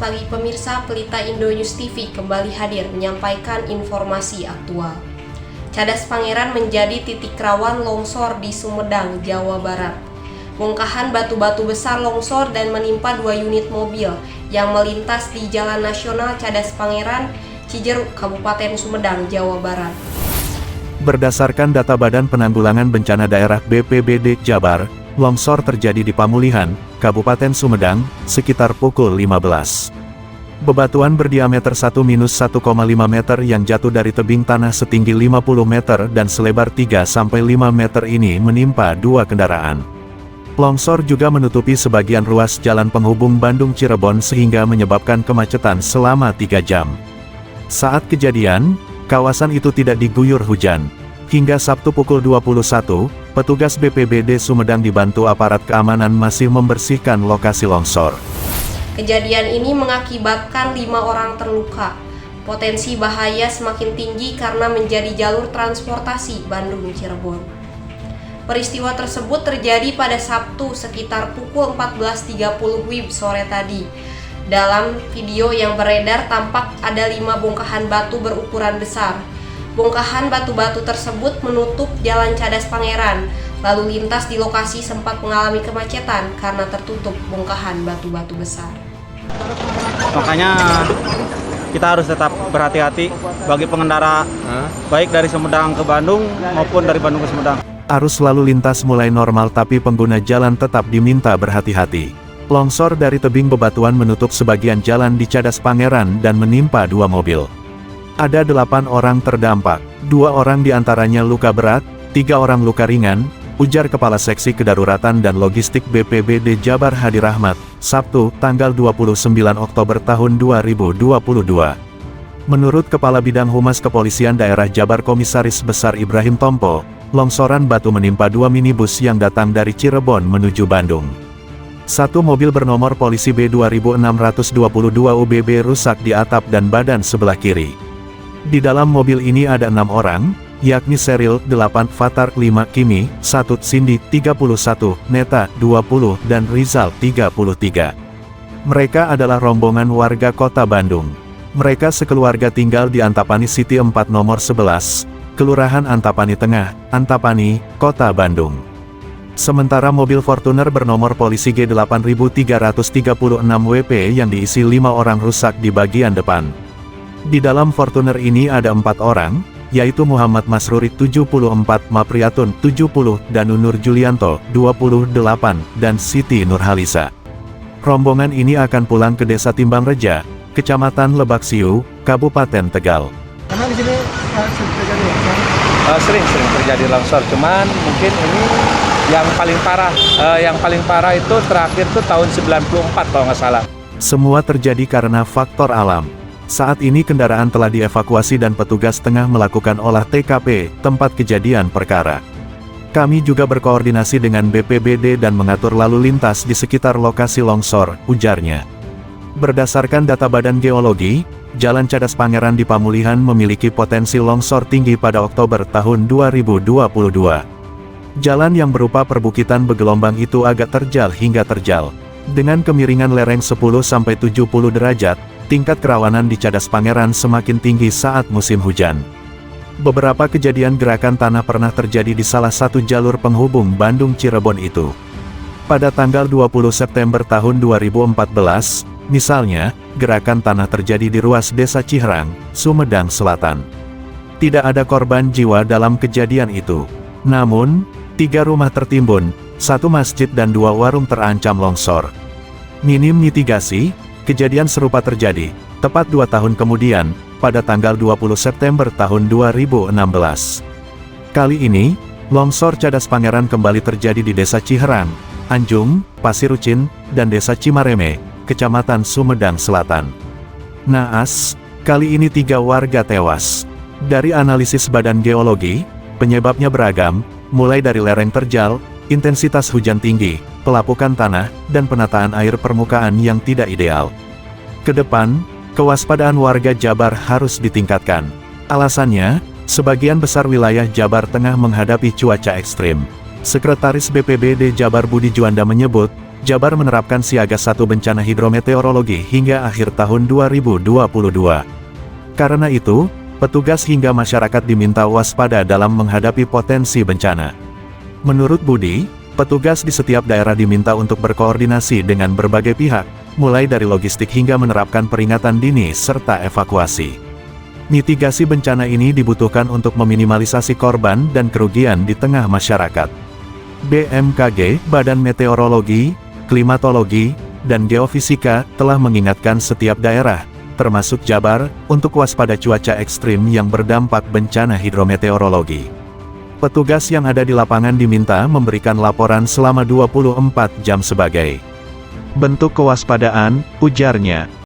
pagi pemirsa, Pelita Indo News TV kembali hadir menyampaikan informasi aktual. Cadas Pangeran menjadi titik rawan longsor di Sumedang, Jawa Barat. Bongkahan batu-batu besar longsor dan menimpa 2 unit mobil yang melintas di Jalan Nasional Cadas Pangeran, Cijeruk, Kabupaten Sumedang, Jawa Barat. Berdasarkan data Badan Penanggulangan Bencana Daerah BPBD Jabar, longsor terjadi di Pamulihan, Kabupaten Sumedang, sekitar pukul 15. Bebatuan berdiameter 1-1,5 meter yang jatuh dari tebing tanah setinggi 50 meter dan selebar 3-5 meter ini menimpa 2 kendaraan. Longsor juga menutupi sebagian ruas jalan penghubung Bandung-Cirebon sehingga menyebabkan kemacetan selama 3 jam. Saat kejadian, kawasan itu tidak diguyur hujan. Hingga Sabtu pukul 21, petugas BPBD Sumedang dibantu aparat keamanan masih membersihkan lokasi longsor. Kejadian ini mengakibatkan 5 orang terluka. Potensi bahaya semakin tinggi karena menjadi jalur transportasi Bandung-Cirebon. Peristiwa tersebut terjadi pada Sabtu sekitar pukul 14.30 WIB sore tadi. Dalam video yang beredar tampak ada 5 bongkahan batu berukuran besar. Bongkahan batu-batu tersebut menutup Jalan Cadas Pangeran, lalu lintas di lokasi sempat mengalami kemacetan karena tertutup bongkahan batu-batu besar. Makanya kita harus tetap berhati-hati bagi pengendara, baik dari Sumedang ke Bandung maupun dari Bandung ke Sumedang. Arus lalu lintas mulai normal tapi pengguna jalan tetap diminta berhati-hati. Longsor dari tebing bebatuan menutup sebagian jalan di Cadas Pangeran dan menimpa 2 mobil. Ada 8 orang terdampak, 2 orang diantaranya luka berat, 3 orang luka ringan, ujar Kepala Seksi Kedaruratan dan Logistik BPBD Jabar Hadi Rahmat, Sabtu, tanggal 29 Oktober tahun 2022. Menurut Kepala Bidang Humas Kepolisian Daerah Jabar Komisaris Besar Ibrahim Tompo, longsoran batu menimpa 2 minibus yang datang dari Cirebon menuju Bandung. 1 mobil bernomor polisi B2622 UBB rusak di atap dan badan sebelah kiri. Di dalam mobil ini ada 6 orang, yakni Seril 8, Fatar 5, Kimi 1, Cindy 31, Neta 20, dan Rizal 33. Mereka adalah rombongan warga kota Bandung. Mereka sekeluarga tinggal di Antapani City 4 nomor 11, Kelurahan Antapani Tengah, Antapani, Kota Bandung. Sementara mobil Fortuner bernomor polisi G8336 WP yang diisi 5 orang rusak di bagian depan. Di dalam Fortuner ini ada 4 orang, yaitu Muhammad Masruri 74, Mapriatun 70, dan Nur Julianto 28, dan Siti Nurhalisa. Rombongan ini akan pulang ke Desa Timbang Reja, Kecamatan Lebak Siu, Kabupaten Tegal. Karena di sini sering terjadi longsor. Sering terjadi longsor, cuman mungkin ini yang paling parah itu terakhir tuh tahun 94 kalau nggak salah. Semua terjadi karena faktor alam. Saat ini kendaraan telah dievakuasi dan petugas tengah melakukan olah TKP, tempat kejadian perkara. Kami juga berkoordinasi dengan BPBD dan mengatur lalu lintas di sekitar lokasi longsor, ujarnya. Berdasarkan data Badan Geologi, Jalan Cadas Pangeran di Pamulihan memiliki potensi longsor tinggi pada Oktober tahun 2022. Jalan yang berupa perbukitan bergelombang itu agak terjal hingga terjal. Dengan kemiringan lereng 10-70 derajat, tingkat kerawanan di Cadas Pangeran semakin tinggi saat musim hujan. Beberapa kejadian gerakan tanah pernah terjadi di salah satu jalur penghubung Bandung-Cirebon itu. Pada tanggal 20 September tahun 2014, misalnya, gerakan tanah terjadi di ruas Desa Ciherang, Sumedang Selatan. Tidak ada korban jiwa dalam kejadian itu. Namun, 3 rumah tertimbun, 1 masjid dan 2 warung terancam longsor. Minim mitigasi, kejadian serupa terjadi, tepat 2 tahun kemudian, pada tanggal 20 September tahun 2016. Kali ini, longsor Cadas Pangeran kembali terjadi di Desa Ciherang, Anjung, Pasirucin, dan Desa Cimareme, Kecamatan Sumedang Selatan. Naas, kali ini 3 warga tewas. Dari analisis Badan Geologi, penyebabnya beragam, mulai dari lereng terjal, intensitas hujan tinggi, pelapukan tanah, dan penataan air permukaan yang tidak ideal. Kedepan, kewaspadaan warga Jabar harus ditingkatkan. Alasannya, sebagian besar wilayah Jabar tengah menghadapi cuaca ekstrim. Sekretaris BPBD Jabar Budi Juanda menyebut, Jabar menerapkan siaga 1 bencana hidrometeorologi hingga akhir tahun 2022. Karena itu, petugas hingga masyarakat diminta waspada dalam menghadapi potensi bencana. Menurut Budi, petugas di setiap daerah diminta untuk berkoordinasi dengan berbagai pihak, mulai dari logistik hingga menerapkan peringatan dini serta evakuasi. Mitigasi bencana ini dibutuhkan untuk meminimalisasi korban dan kerugian di tengah masyarakat. BMKG, Badan Meteorologi, Klimatologi, dan Geofisika, telah mengingatkan setiap daerah, termasuk Jabar, untuk waspada cuaca ekstrim yang berdampak bencana hidrometeorologi. Petugas yang ada di lapangan diminta memberikan laporan selama 24 jam sebagai bentuk kewaspadaan, ujarnya.